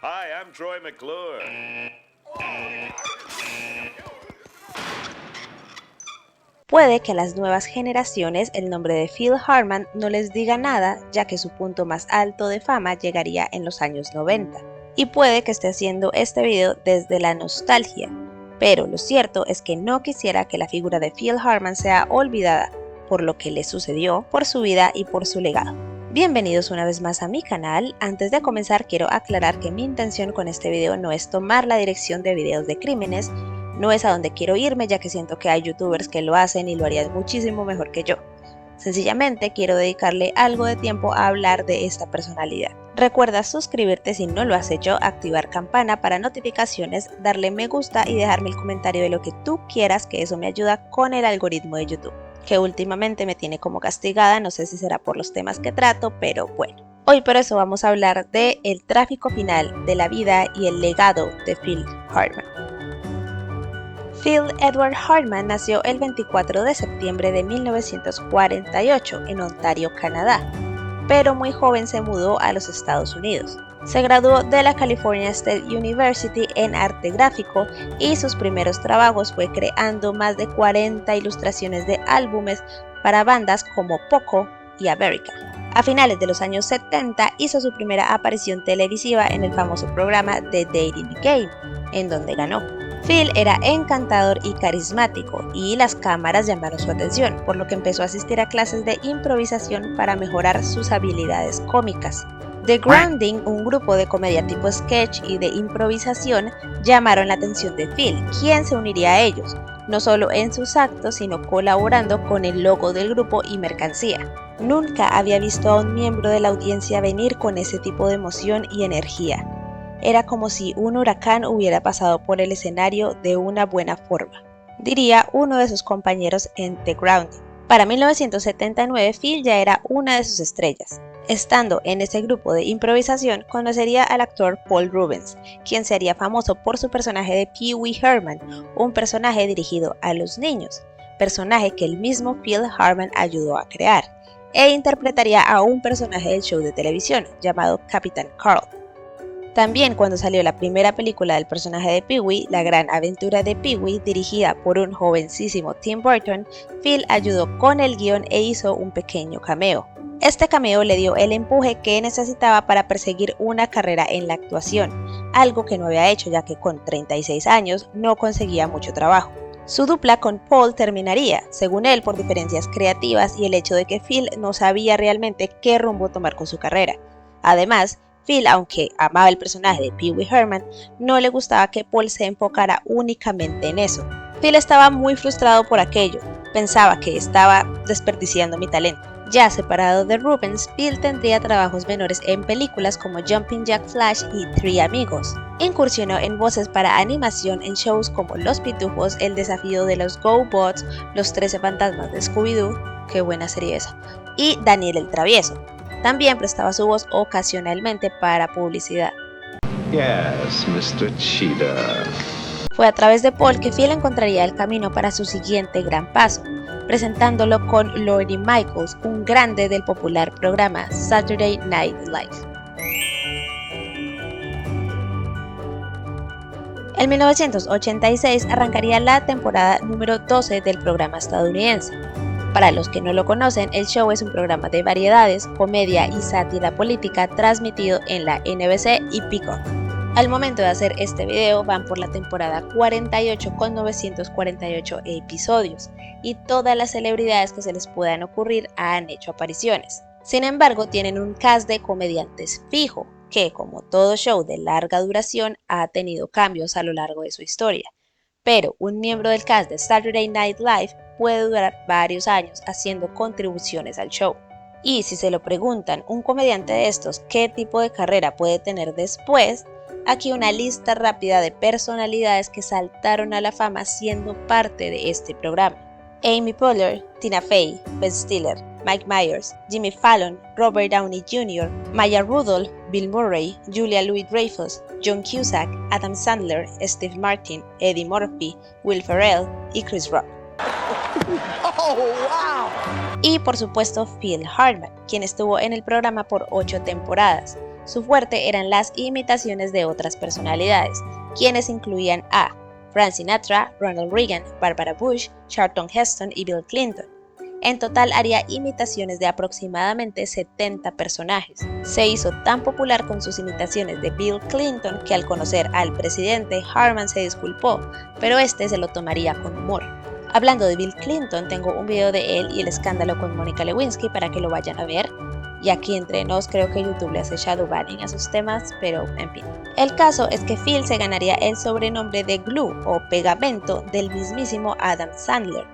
Hi, I'm Troy McClure. Puede que a las nuevas generaciones el nombre de Phil Hartman no les diga nada, ya que su punto más alto de fama llegaría en los años 90, y puede que esté haciendo este video desde la nostalgia, pero lo cierto es que no quisiera que la figura de Phil Hartman sea olvidada por lo que le sucedió, por su vida y por su legado. Bienvenidos una vez más a mi canal. Antes de comenzar quiero aclarar que mi intención con este video no es tomar la dirección de videos de crímenes, no es a donde quiero irme, ya que siento que hay youtubers que lo hacen y lo harían muchísimo mejor que yo. Sencillamente quiero dedicarle algo de tiempo a hablar de esta personalidad. Recuerda suscribirte si no lo has hecho, activar campana para notificaciones, darle me gusta y dejarme el comentario de lo que tú quieras, que eso me ayuda con el algoritmo de YouTube, que últimamente me tiene como castigada, no sé si será por los temas que trato, pero bueno. Hoy por eso vamos a hablar de el tráfico final de la vida y el legado de Phil Hartman. Phil Edward Hartman nació el 24 de septiembre de 1948 en Ontario, Canadá, pero muy joven se mudó a los Estados Unidos. Se graduó de la California State University en arte gráfico y sus primeros trabajos fue creando más de 40 ilustraciones de álbumes para bandas como Poco y America. A finales de los años 70 hizo su primera aparición televisiva en el famoso programa The Dating Game, en donde ganó. Phil era encantador y carismático, y las cámaras llamaron su atención, por lo que empezó a asistir a clases de improvisación para mejorar sus habilidades cómicas. The Grounding, un grupo de comedia tipo sketch y de improvisación, llamaron la atención de Phil, quien se uniría a ellos, no solo en sus actos, sino colaborando con el logo del grupo y mercancía. Nunca había visto a un miembro de la audiencia venir con ese tipo de emoción y energía. Era como si un huracán hubiera pasado por el escenario de una buena forma, diría uno de sus compañeros en The Grounding. Para 1979, Phil ya era una de sus estrellas. Estando en ese grupo de improvisación, conocería al actor Paul Reubens, quien sería famoso por su personaje de Pee Wee Herman, un personaje dirigido a los niños, personaje que el mismo Phil Hartman ayudó a crear, e interpretaría a un personaje del show de televisión llamado Capitán Carl. También cuando salió la primera película del personaje de Pee-wee, La Gran Aventura de Pee-wee, dirigida por un jovencísimo Tim Burton, Phil ayudó con el guión e hizo un pequeño cameo. Este cameo le dio el empuje que necesitaba para perseguir una carrera en la actuación, algo que no había hecho ya que con 36 años no conseguía mucho trabajo. Su dupla con Paul terminaría, según él, por diferencias creativas y el hecho de que Phil no sabía realmente qué rumbo tomar con su carrera. Además, Phil, aunque amaba el personaje de Pee Wee Herman, no le gustaba que Paul se enfocara únicamente en eso. Phil estaba muy frustrado por aquello, pensaba que estaba desperdiciando mi talento. Ya separado de Reubens, Phil tendría trabajos menores en películas como Jumping Jack Flash y Three Amigos. Incursionó en voces para animación en shows como Los Pitufos, El Desafío de los GoBots, Los 13 Fantasmas de Scooby-Doo, qué buena serie esa, y Daniel el Travieso. También prestaba su voz ocasionalmente para publicidad. Yes, Mr. Cheetah. Fue a través de Paul que Phil encontraría el camino para su siguiente gran paso, presentándolo con Lorne Michaels, un grande del popular programa Saturday Night Live. En 1986 arrancaría la temporada número 12 del programa estadounidense. Para los que no lo conocen, el show es un programa de variedades, comedia y sátira política transmitido en la NBC y Peacock. Al momento de hacer este video van por la temporada 48 con 948 episodios y todas las celebridades que se les puedan ocurrir han hecho apariciones. Sin embargo, tienen un cast de comediantes fijo, que como todo show de larga duración ha tenido cambios a lo largo de su historia. Pero un miembro del cast de Saturday Night Live puede durar varios años haciendo contribuciones al show. Y si se lo preguntan un comediante de estos qué tipo de carrera puede tener después, aquí una lista rápida de personalidades que saltaron a la fama siendo parte de este programa. Amy Poehler, Tina Fey, Ben Stiller, Mike Myers, Jimmy Fallon, Robert Downey Jr., Maya Rudolph, Bill Murray, Julia Louis-Dreyfus, John Cusack, Adam Sandler, Steve Martin, Eddie Murphy, Will Ferrell y Chris Rock. Oh, wow! Y por supuesto Phil Hartman, quien estuvo en el programa por 8 temporadas, Su fuerte eran las imitaciones de otras personalidades, quienes incluían a Frank Sinatra, Ronald Reagan, Barbara Bush, Charlton Heston y Bill Clinton. En total haría imitaciones de aproximadamente 70 personajes. Se hizo tan popular con sus imitaciones de Bill Clinton que al conocer al presidente, Harman se disculpó, pero este se lo tomaría con humor. Hablando de Bill Clinton, tengo un video de él y el escándalo con Mónica Lewinsky para que lo vayan a ver. Y aquí entre nos creo que YouTube le hace shadowbanning a sus temas, pero en fin. El caso es que Phil se ganaría el sobrenombre de Glue o pegamento del mismísimo Adam Sandler,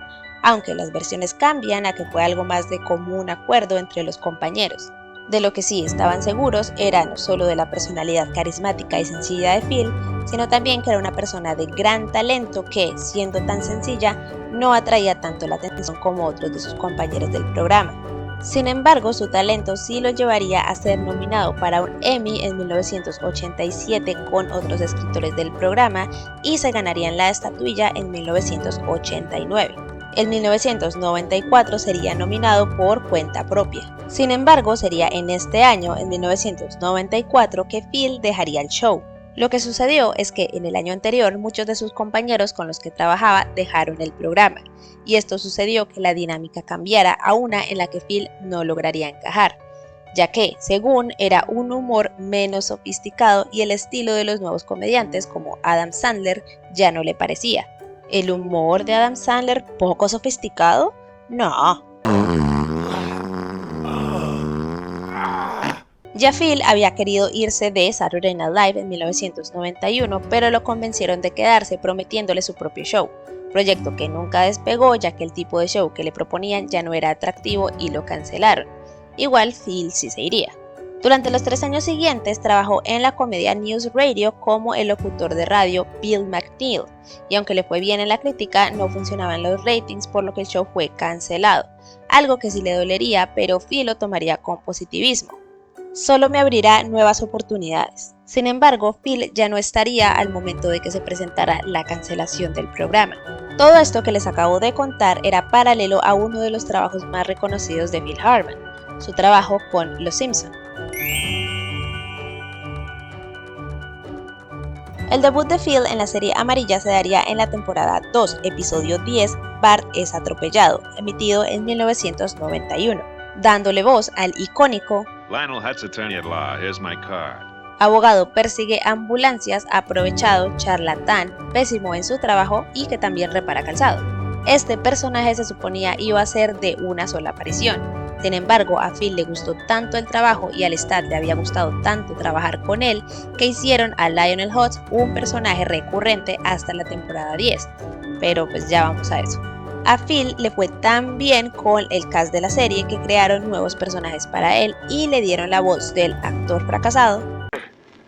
aunque las versiones cambian a que fue algo más de común acuerdo entre los compañeros. De lo que sí estaban seguros era no solo de la personalidad carismática y sencilla de Phil, sino también que era una persona de gran talento que, siendo tan sencilla, no atraía tanto la atención como otros de sus compañeros del programa. Sin embargo, su talento sí lo llevaría a ser nominado para un Emmy en 1987 con otros escritores del programa y se ganarían la estatuilla en 1989. En 1994 sería nominado por cuenta propia. Sin embargo, sería en este año, en 1994, que Phil dejaría el show. Lo que sucedió es que en el año anterior muchos de sus compañeros con los que trabajaba dejaron el programa, y esto sucedió que la dinámica cambiara a una en la que Phil no lograría encajar, ya que, según, era un humor menos sofisticado y el estilo de los nuevos comediantes como Adam Sandler ya no le parecía. ¿El humor de Adam Sandler poco sofisticado? No. Ya Phil había querido irse de Saturday Night Live en 1991, pero lo convencieron de quedarse prometiéndole su propio show, proyecto que nunca despegó ya que el tipo de show que le proponían ya no era atractivo y lo cancelaron. Igual Phil sí se iría. Durante los 3 años siguientes trabajó en la comedia News Radio como el locutor de radio Bill McNeil, y aunque le fue bien en la crítica, no funcionaban los ratings por lo que el show fue cancelado, algo que sí le dolería, pero Phil lo tomaría con positivismo. Solo me abrirá nuevas oportunidades. Sin embargo, Phil ya no estaría al momento de que se presentara la cancelación del programa. Todo esto que les acabo de contar era paralelo a uno de los trabajos más reconocidos de Phil Hartman, su trabajo con Los Simpson. El debut de Phil en la serie amarilla se daría en la temporada 2, episodio 10, Bart es atropellado, emitido en 1991, dándole voz al icónico Lionel Hutz, attorney at law. Here's my card. abogado persigue ambulancias, aprovechado, charlatán, pésimo en su trabajo y que también repara calzado. Este personaje se suponía iba a ser de una sola aparición. Sin embargo, a Phil le gustó tanto el trabajo y al Stat le había gustado tanto trabajar con él que hicieron a Lionel Hutz un personaje recurrente hasta la temporada 10. Pero pues ya vamos a eso. A Phil le fue tan bien con el cast de la serie que crearon nuevos personajes para él y le dieron la voz del actor fracasado.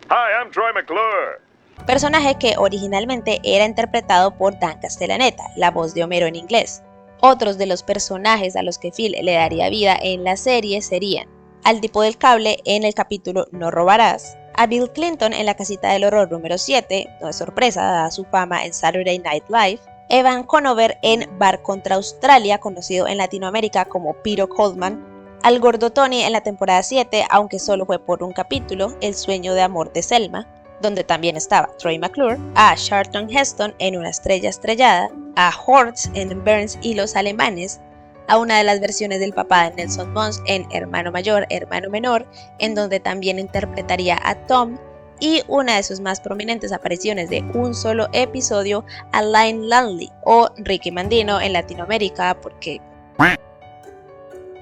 Hi, I'm Troy McClure. Personaje que originalmente era interpretado por Dan Castellaneta, la voz de Homero en inglés. Otros de los personajes a los que Phil le daría vida en la serie serían al tipo del cable en el capítulo No robarás, a Bill Clinton en la casita del horror número 7, no es sorpresa dada su fama en Saturday Night Live, Evan Conover en Bar contra Australia, conocido en Latinoamérica como Peter Coleman, al gordo Tony en la temporada 7, aunque solo fue por un capítulo, El sueño de amor de Selma, donde también estaba Troy McClure, a Charlton Heston en Una estrella estrellada, a Hortz en Burns y los alemanes, a una de las versiones del papá de Nelson Mons en Hermano mayor, hermano menor, en donde también interpretaría a Tom, y una de sus más prominentes apariciones de un solo episodio, a Lynn Lanley o Ricky Mandino en Latinoamérica, porque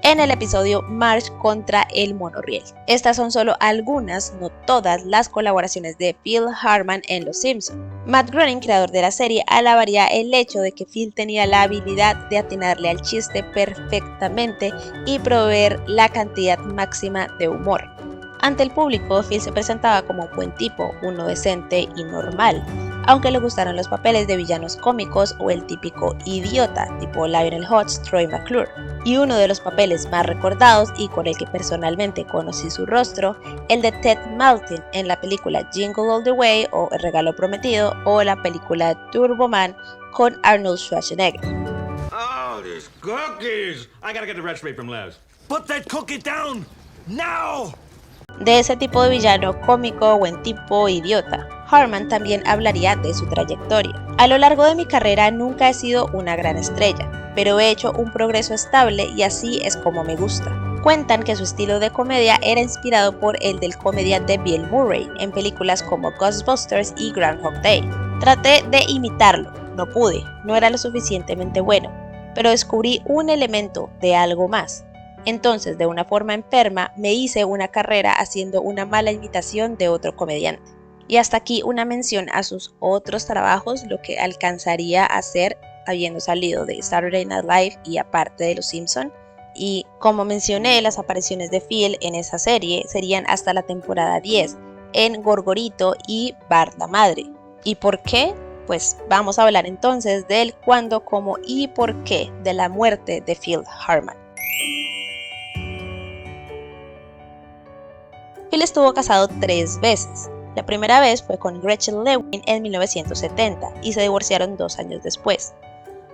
en el episodio March contra el monorriel. Estas son solo algunas, no todas, las colaboraciones de Phil Hartman en Los Simpson. Matt Groening, creador de la serie, alabaría el hecho de que Phil tenía la habilidad de atinarle al chiste perfectamente y proveer la cantidad máxima de humor. Ante el público, Phil se presentaba como un buen tipo, uno decente y normal, aunque le gustaron los papeles de villanos cómicos o el típico idiota, tipo Lionel Hutz, Troy McClure. Y uno de los papeles más recordados y con el que personalmente conocí su rostro, el de Ted Maltin en la película Jingle All the Way o El regalo prometido o la película Turbo Man con Arnold Schwarzenegger. Oh, these cookies! I gotta get the recipe from Les. Put that cookie down now! De ese tipo de villano cómico, buen tipo, idiota. Harman también hablaría de su trayectoria. A lo largo de mi carrera nunca he sido una gran estrella, pero he hecho un progreso estable y así es como me gusta. Cuentan que su estilo de comedia era inspirado por el del comediante Bill Murray en películas como Ghostbusters y Groundhog Day. Traté de imitarlo, no pude, no era lo suficientemente bueno, pero descubrí un elemento de algo más. Entonces, de una forma enferma, me hice una carrera haciendo una mala imitación de otro comediante. Y hasta aquí una mención a sus otros trabajos, lo que alcanzaría a hacer habiendo salido de Saturday Night Live y aparte de Los Simpson. Y como mencioné, las apariciones de Phil en esa serie serían hasta la temporada 10 en Gorgorito y Bart la Madre. ¿Y por qué? Pues vamos a hablar entonces del cuándo, cómo y por qué de la muerte de Phil Harman. Phil estuvo casado 3 veces. La primera vez fue con Gretchen Lewin en 1970 y se divorciaron 2 años después.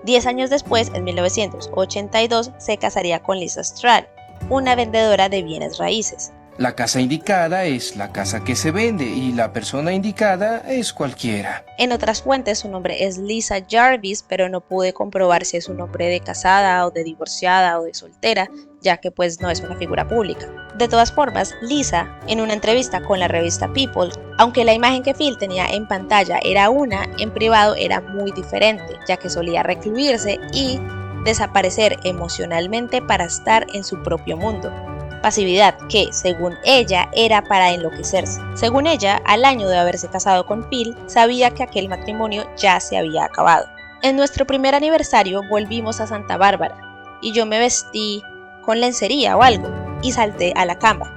10 años después, en 1982, se casaría con Lisa Stratt, una vendedora de bienes raíces. La casa indicada es la casa que se vende y la persona indicada es cualquiera. En otras fuentes su nombre es Lisa Jarvis, pero no pude comprobar si es un nombre de casada o de divorciada o de soltera, ya que pues no es una figura pública. De todas formas, Lisa, en una entrevista con la revista People, aunque la imagen que Phil tenía en pantalla era una, en privado era muy diferente, ya que solía recluirse y desaparecer emocionalmente para estar en su propio mundo. Pasividad que, según ella, era para enloquecerse. Según ella, al año de haberse casado con Phil, sabía que aquel matrimonio ya se había acabado. En nuestro primer aniversario volvimos a Santa Bárbara y yo me vestí con lencería o algo y salté a la cama.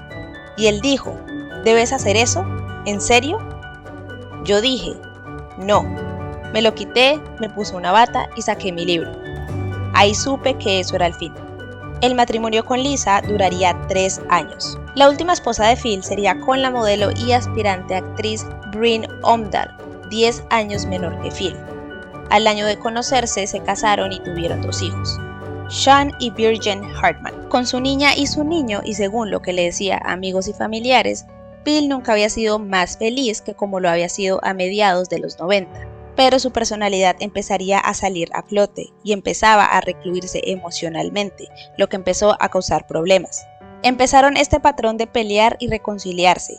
Y él dijo, ¿debes hacer eso? ¿En serio? Yo dije, no. Me lo quité, me puse una bata y saqué mi libro. Ahí supe que eso era el fin. El matrimonio con Lisa duraría 3 años. La última esposa de Phil sería con la modelo y aspirante actriz Bryn Omdal, 10 años menor que Phil. Al año de conocerse se casaron y tuvieron 2 hijos, Sean y Virgin Hartman. Con su niña y su niño, y según lo que le decía amigos y familiares, Phil nunca había sido más feliz que como lo había sido a mediados de los 90. Pero su personalidad empezaría a salir a flote y empezaba a recluirse emocionalmente, lo que empezó a causar problemas. Empezaron este patrón de pelear y reconciliarse,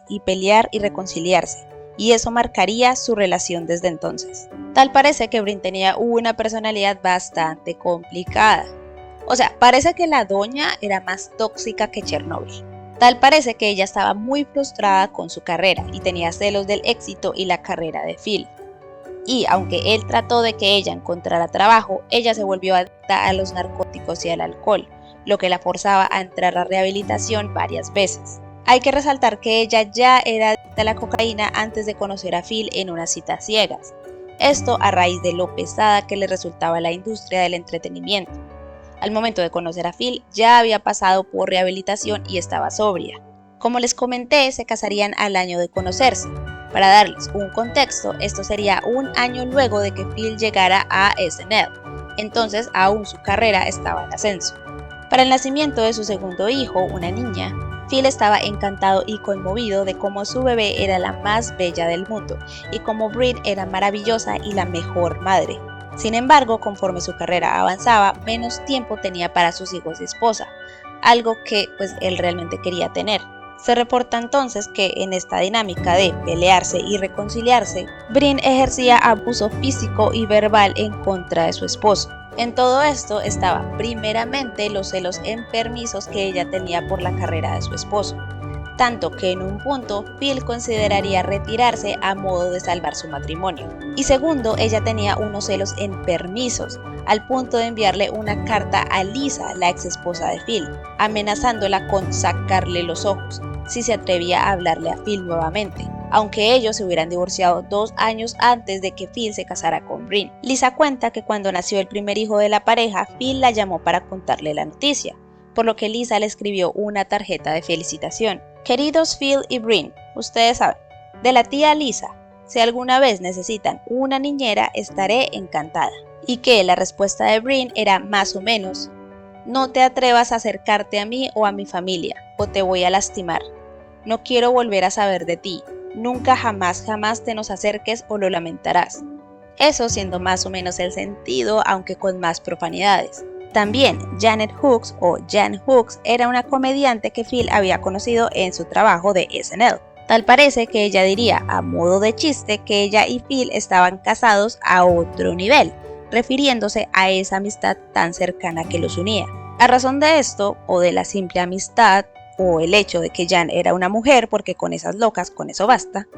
y eso marcaría su relación desde entonces. Tal parece que Bryn tenía una personalidad bastante complicada. O sea, parece que la doña era más tóxica que Chernobyl. Tal parece que ella estaba muy frustrada con su carrera y tenía celos del éxito y la carrera de Phil. Y aunque él trató de que ella encontrara trabajo, ella se volvió adicta a los narcóticos y al alcohol, lo que la forzaba a entrar a rehabilitación varias veces. Hay que resaltar que ella ya era adicta a la cocaína antes de conocer a Phil en unas citas ciegas. Esto a raíz de lo pesada que le resultaba la industria del entretenimiento. Al momento de conocer a Phil ya había pasado por rehabilitación y estaba sobria. Como les comenté, se casarían al año de conocerse. Para darles un contexto, esto sería un año luego de que Phil llegara a SNL, entonces aún su carrera estaba en ascenso. Para el nacimiento de su segundo hijo, una niña, Phil estaba encantado y conmovido de cómo su bebé era la más bella del mundo y cómo Bryn era maravillosa y la mejor madre. Sin embargo, conforme su carrera avanzaba, menos tiempo tenía para sus hijos y esposa, algo que pues él realmente quería tener. Se reporta entonces que en esta dinámica de pelearse y reconciliarse, Bryn ejercía abuso físico y verbal en contra de su esposo. En todo esto estaba primeramente los celos enfermizos que ella tenía por la carrera de su esposo, tanto que en un punto Phil consideraría retirarse a modo de salvar su matrimonio. Y segundo, ella tenía unos celos enfermizos, al punto de enviarle una carta a Lisa, la ex esposa de Phil, amenazándola con sacarle los ojos si se atrevía a hablarle a Phil nuevamente, aunque ellos se hubieran divorciado 2 años antes de que Phil se casara con Bryn. Lisa cuenta que cuando nació el primer hijo de la pareja, Phil la llamó para contarle la noticia, por lo que Lisa le escribió una tarjeta de felicitación. Queridos Phil y Bryn, ustedes saben, de la tía Lisa, si alguna vez necesitan una niñera, estaré encantada. Y que la respuesta de Bryn era más o menos, no te atrevas a acercarte a mí o a mi familia, o te voy a lastimar. no quiero volver a saber de ti. Nunca jamás te nos acerques o lo lamentarás. Eso siendo más o menos el sentido, aunque con más profanidades. También Janet Hooks o Jan Hooks era una comediante que Phil había conocido en su trabajo de SNL. Tal parece que ella diría a modo de chiste que ella y Phil estaban casados a otro nivel, refiriéndose a esa amistad tan cercana que los unía. A razón de esto, o de la simple amistad, o el hecho de que Jan era una mujer, porque con esas locas, con eso basta,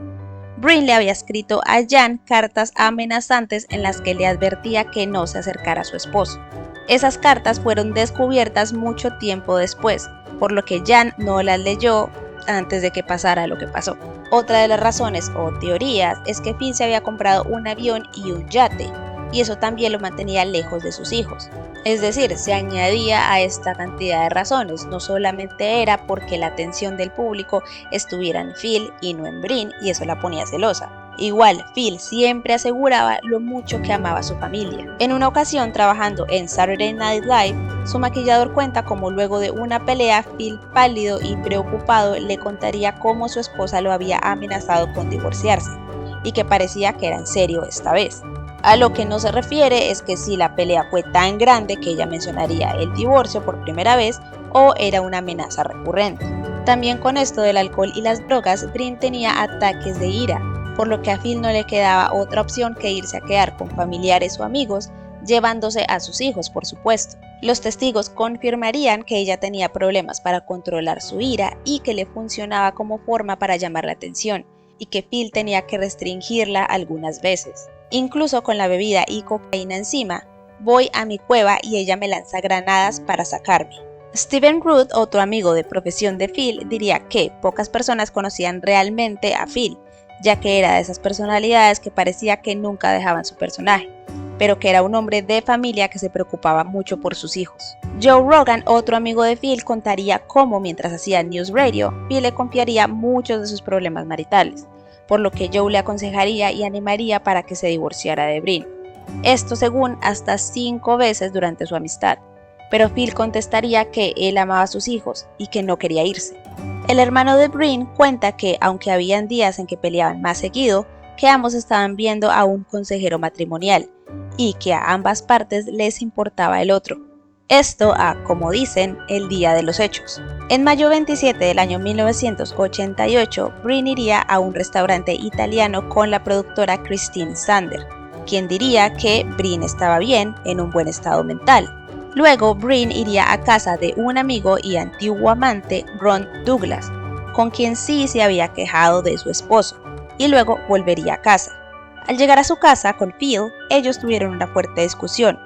Brin le había escrito a Jan cartas amenazantes en las que le advertía que no se acercara a su esposo. Esas cartas fueron descubiertas mucho tiempo después, por lo que Jan no las leyó antes de que pasara lo que pasó. Otra de las razones o teorías es que Phil se había comprado un avión y un yate, y eso también lo mantenía lejos de sus hijos. Es decir, se añadía a esta cantidad de razones, no solamente era porque la atención del público estuviera en Phil y no en Brin, y eso la ponía celosa. Igual, Phil siempre aseguraba lo mucho que amaba a su familia. En una ocasión, trabajando en Saturday Night Live, su maquillador cuenta cómo luego de una pelea, Phil, pálido y preocupado, le contaría cómo su esposa lo había amenazado con divorciarse, y que parecía que era en serio esta vez. A lo que no se refiere es que si la pelea fue tan grande que ella mencionaría el divorcio por primera vez o era una amenaza recurrente. También con esto del alcohol y las drogas, Brin tenía ataques de ira, por lo que a Phil no le quedaba otra opción que irse a quedar con familiares o amigos, llevándose a sus hijos, por supuesto. Los testigos confirmarían que ella tenía problemas para controlar su ira y que le funcionaba como forma para llamar la atención, y que Phil tenía que restringirla algunas veces. Incluso con la bebida y cocaína encima, voy a mi cueva y ella me lanza granadas para sacarme. Steven Root, otro amigo de profesión de Phil, diría que pocas personas conocían realmente a Phil, ya que era de esas personalidades que parecía que nunca dejaban su personaje, pero que era un hombre de familia que se preocupaba mucho por sus hijos. Joe Rogan, otro amigo de Phil, contaría cómo mientras hacía News Radio, Phil le confiaría muchos de sus problemas maritales, por lo que Joe le aconsejaría y animaría para que se divorciara de Brin. Esto según hasta 5 veces durante su amistad, pero Phil contestaría que él amaba a sus hijos y que no quería irse. El hermano de Brin cuenta que aunque habían días en que peleaban más seguido, que ambos estaban viendo a un consejero matrimonial y que a ambas partes les importaba el otro. Esto a, como dicen, el día de los hechos. En mayo 27 del año 1988, Brin iría a un restaurante italiano con la productora Christine Sander, quien diría que Brin estaba bien, en un buen estado mental. Luego, Brin iría a casa de un amigo y antiguo amante, Ron Douglas, con quien sí se había quejado de su esposo, y luego volvería a casa. Al llegar a su casa con Phil, ellos tuvieron una fuerte discusión.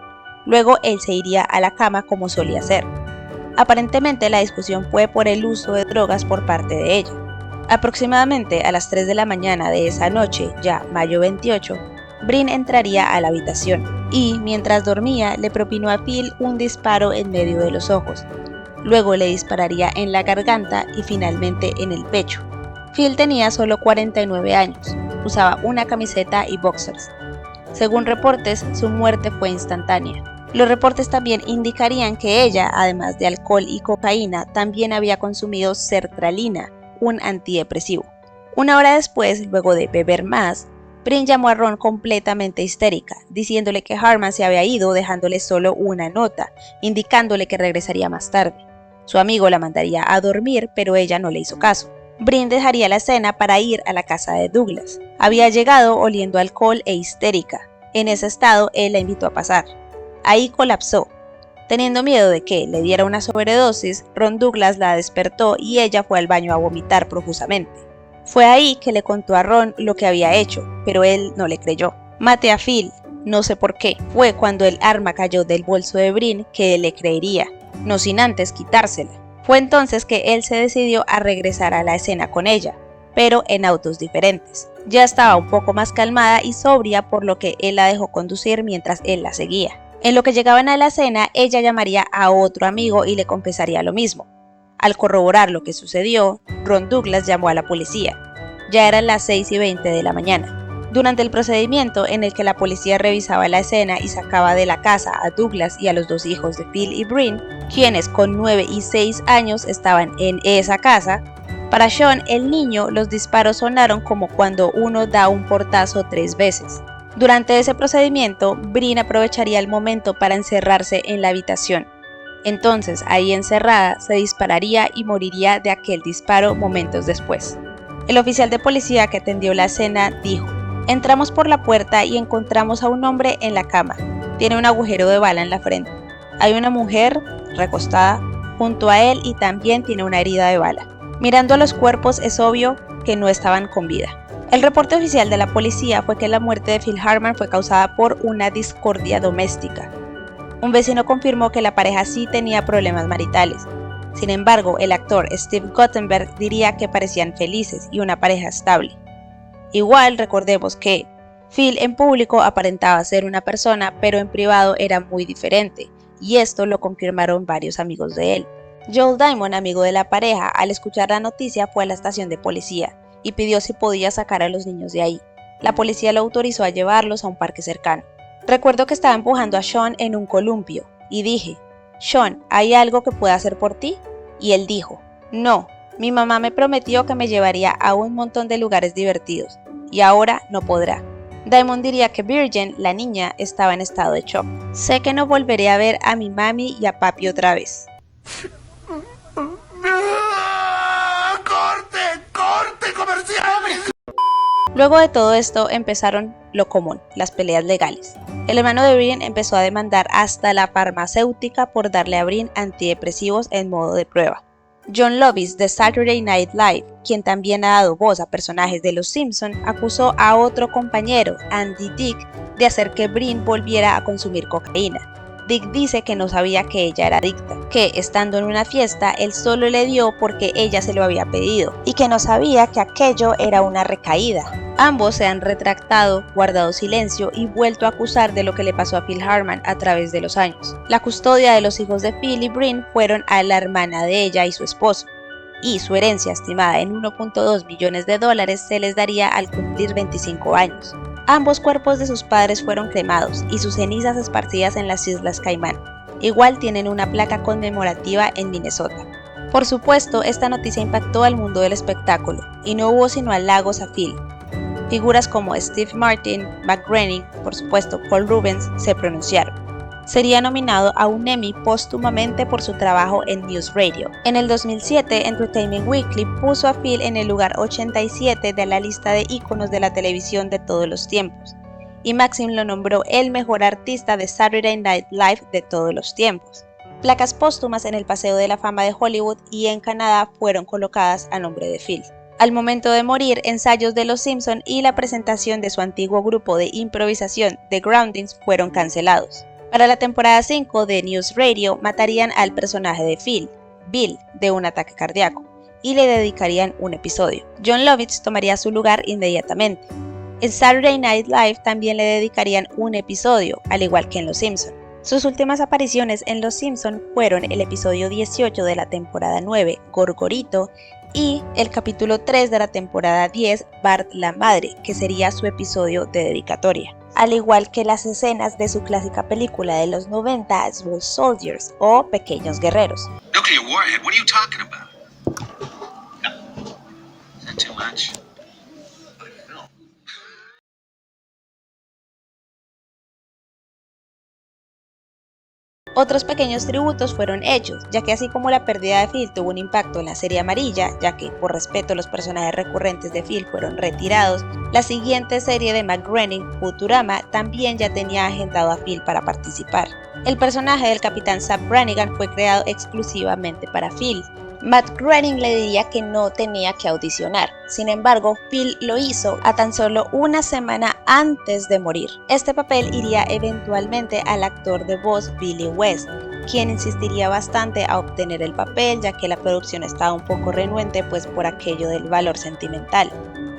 Luego él se iría a la cama como solía hacer. Aparentemente la discusión fue por el uso de drogas por parte de ella. Aproximadamente a las 3 de la mañana de esa noche, ya mayo 28, Brin entraría a la habitación y, mientras dormía, le propinó a Phil un disparo en medio de los ojos. Luego le dispararía en la garganta y finalmente en el pecho. Phil tenía solo 49 años, usaba una camiseta y boxers. Según reportes, su muerte fue instantánea. Los reportes también indicarían que ella, además de alcohol y cocaína, también había consumido sertralina, un antidepresivo. Una hora después, luego de beber más, Brin llamó a Ron completamente histérica, diciéndole que Harman se había ido dejándole solo una nota, indicándole que regresaría más tarde. Su amigo la mandaría a dormir, pero ella no le hizo caso. Brin dejaría la escena para ir a la casa de Douglas. Había llegado oliendo alcohol e histérica. En ese estado, él la invitó a pasar. Ahí colapsó. Teniendo miedo de que le diera una sobredosis, Ron Douglas la despertó y ella fue al baño a vomitar profusamente. Fue ahí que le contó a Ron lo que había hecho, pero él no le creyó. Maté a Phil, no sé por qué. Fue cuando el arma cayó del bolso de Brin que él le creería, no sin antes quitársela. Fue entonces que él se decidió a regresar a la escena con ella, pero en autos diferentes. Ya estaba un poco más calmada y sobria, por lo que él la dejó conducir mientras él la seguía. En lo que llegaban a la escena, ella llamaría a otro amigo y le confesaría lo mismo. Al corroborar lo que sucedió, Ron Douglas llamó a la policía. Ya eran las 6:20 de la mañana. Durante el procedimiento en el que la policía revisaba la escena y sacaba de la casa a Douglas y a los 2 hijos de Phil y Brin, quienes con 9 y 6 años estaban en esa casa, Para Sean, el niño, los disparos sonaron como cuando uno da un portazo 3 veces. Durante ese procedimiento, Brin aprovecharía el momento para encerrarse en la habitación. Entonces, ahí encerrada, se dispararía y moriría de aquel disparo momentos después. El oficial de policía que atendió la escena dijo: entramos por la puerta y encontramos a un hombre en la cama. Tiene un agujero de bala en la frente. Hay una mujer recostada junto a él y también tiene una herida de bala. Mirando a los cuerpos es obvio que no estaban con vida. El reporte oficial de la policía fue que la muerte de Phil Hartman fue causada por una discordia doméstica. Un vecino confirmó que la pareja sí tenía problemas maritales. Sin embargo, el actor Steve Guttenberg diría que parecían felices y una pareja estable. Igual recordemos que Phil en público aparentaba ser una persona, pero en privado era muy diferente, y esto lo confirmaron varios amigos de él. Joel Diamond, amigo de la pareja, al escuchar la noticia fue a la estación de policía y pidió si podía sacar a los niños de ahí. La policía lo autorizó a llevarlos a un parque cercano. Recuerdo que estaba empujando a Sean en un columpio y dije: Sean, ¿hay algo que pueda hacer por ti? Y él dijo: no, mi mamá me prometió que me llevaría a un montón de lugares divertidos y ahora no podrá. Diamond diría que Virgin, la niña, estaba en estado de shock. Sé que no volveré a ver a mi mami y a papi otra vez. ¡Corte comercial! Luego de todo esto empezaron lo común, las peleas legales. El hermano de Brin empezó a demandar hasta la farmacéutica por darle a Brin antidepresivos en modo de prueba. Jon Lovitz de Saturday Night Live, quien también ha dado voz a personajes de Los Simpson, acusó a otro compañero, Andy Dick, de hacer que Brin volviera a consumir cocaína. Dick dice que no sabía que ella era adicta, que estando en una fiesta él solo le dio porque ella se lo había pedido y que no sabía que aquello era una recaída. Ambos se han retractado, guardado silencio y vuelto a acusar de lo que le pasó a Phil Hartman a través de los años. La custodia de los hijos de Phil y Brin fueron a la hermana de ella y su esposo, y su herencia estimada en $1.2 millones se les daría al cumplir 25 años. Ambos cuerpos de sus padres fueron cremados y sus cenizas esparcidas en las Islas Caimán. Igual tienen una placa conmemorativa en Minnesota. Por supuesto, esta noticia impactó al mundo del espectáculo y no hubo sino halagos a Phil. Figuras como Steve Martin, Matt Groening, por supuesto Paul Reubens, se pronunciaron. Sería nominado a un Emmy póstumamente por su trabajo en News Radio. En el 2007, Entertainment Weekly puso a Phil en el lugar 87 de la lista de íconos de la televisión de todos los tiempos, y Maxim lo nombró el mejor artista de Saturday Night Live de todos los tiempos. Placas póstumas en el Paseo de la Fama de Hollywood y en Canadá fueron colocadas a nombre de Phil. Al momento de morir, ensayos de Los Simpson y la presentación de su antiguo grupo de improvisación The Groundlings fueron cancelados. Para la temporada 5 de News Radio matarían al personaje de Phil, Bill, de un ataque cardíaco, y le dedicarían un episodio. Jon Lovitz tomaría su lugar inmediatamente. En Saturday Night Live también le dedicarían un episodio, al igual que en Los Simpson. Sus últimas apariciones en Los Simpson fueron el episodio 18 de la temporada 9, Gorgorito, y el capítulo 3 de la temporada 10, Bart la Madre, que sería su episodio de dedicatoria. Al igual que las escenas de su clásica película de los 90, Small Soldiers o Pequeños Guerreros. Nuclear warhead, what are you talking about? Is that too much? Otros pequeños tributos fueron hechos, ya que así como la pérdida de Phil tuvo un impacto en la serie amarilla, ya que por respeto los personajes recurrentes de Phil fueron retirados, la siguiente serie de Matt Groening, Futurama, también ya tenía agendado a Phil para participar. El personaje del Capitán Zap Brannigan fue creado exclusivamente para Phil. Matt Groening le diría que no tenía que audicionar, sin embargo, Phil lo hizo a tan solo una semana antes de morir. Este papel iría eventualmente al actor de voz Billy West, quien insistiría bastante a obtener el papel, ya que la producción estaba un poco renuente pues por aquello del valor sentimental.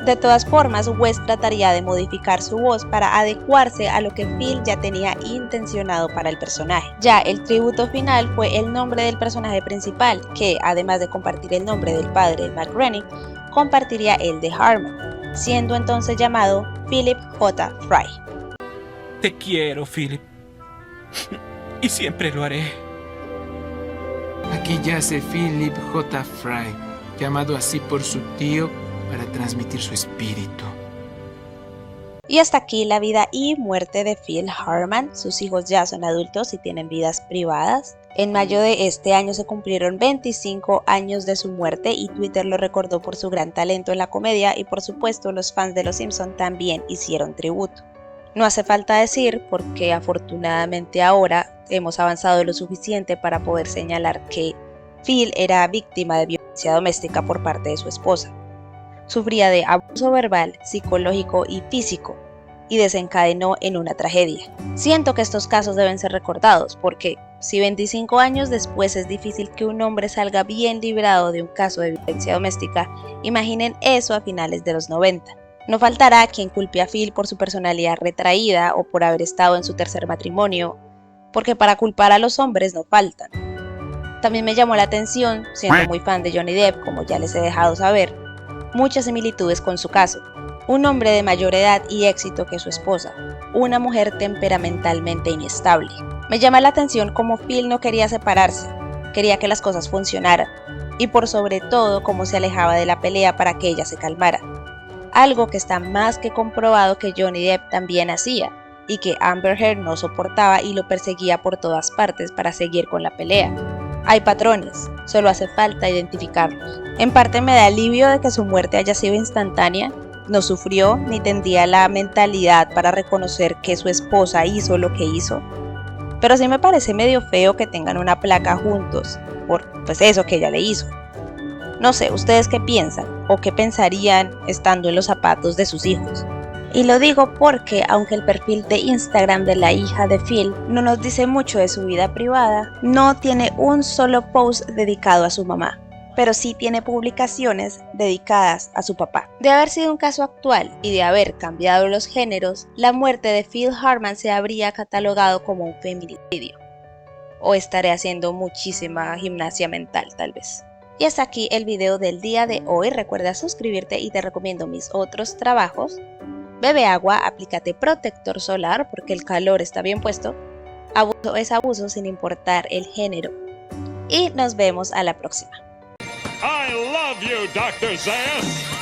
De todas formas, West trataría de modificar su voz para adecuarse a lo que Phil ya tenía intencionado para el personaje. Ya el tributo final fue el nombre del personaje principal, que además de compartir el nombre del padre Matt Groening, compartiría el de Hartman, siendo entonces llamado Philip J. Fry. Te quiero, Philip. Y siempre lo haré. Aquí yace Philip J. Fry, llamado así por su tío para transmitir su espíritu. Y hasta aquí la vida y muerte de Phil Hartman. Sus hijos ya son adultos y tienen vidas privadas. En mayo de este año se cumplieron 25 años de su muerte y Twitter lo recordó por su gran talento en la comedia y por supuesto los fans de Los Simpson también hicieron tributo. No hace falta decir, porque afortunadamente ahora hemos avanzado lo suficiente para poder señalar que Phil era víctima de violencia doméstica por parte de su esposa. Sufría de abuso verbal, psicológico y físico, y desencadenó en una tragedia. Siento que estos casos deben ser recordados, porque si 25 años después es difícil que un hombre salga bien librado de un caso de violencia doméstica, imaginen eso a finales de los 90. No faltará quien culpe a Phil por su personalidad retraída o por haber estado en su tercer matrimonio, porque para culpar a los hombres no faltan. También me llamó la atención, siendo muy fan de Johnny Depp, como ya les he dejado saber, muchas similitudes con su caso. Un hombre de mayor edad y éxito que su esposa, una mujer temperamentalmente inestable. Me llama la atención cómo Phil no quería separarse, quería que las cosas funcionaran, y por sobre todo cómo se alejaba de la pelea para que ella se calmara. Algo que está más que comprobado que Johnny Depp también hacía, y que Amber Heard no soportaba y lo perseguía por todas partes para seguir con la pelea. Hay patrones, solo hace falta identificarlos. En parte me da alivio de que su muerte haya sido instantánea, no sufrió ni tendría la mentalidad para reconocer que su esposa hizo lo que hizo, pero sí me parece medio feo que tengan una placa juntos por pues eso que ella le hizo. No sé, ¿ustedes qué piensan o qué pensarían estando en los zapatos de sus hijos? Y lo digo porque, aunque el perfil de Instagram de la hija de Phil no nos dice mucho de su vida privada, no tiene un solo post dedicado a su mamá, pero sí tiene publicaciones dedicadas a su papá. De haber sido un caso actual y de haber cambiado los géneros, la muerte de Phil Hartman se habría catalogado como un feminicidio. O estaré haciendo muchísima gimnasia mental, tal vez. Y hasta aquí el video del día de hoy. Recuerda suscribirte y te recomiendo mis otros trabajos. Bebe agua, aplícate protector solar porque el calor está bien puesto. Abuso es abuso sin importar el género. Y nos vemos a la próxima. I love you, Dr. Zayas.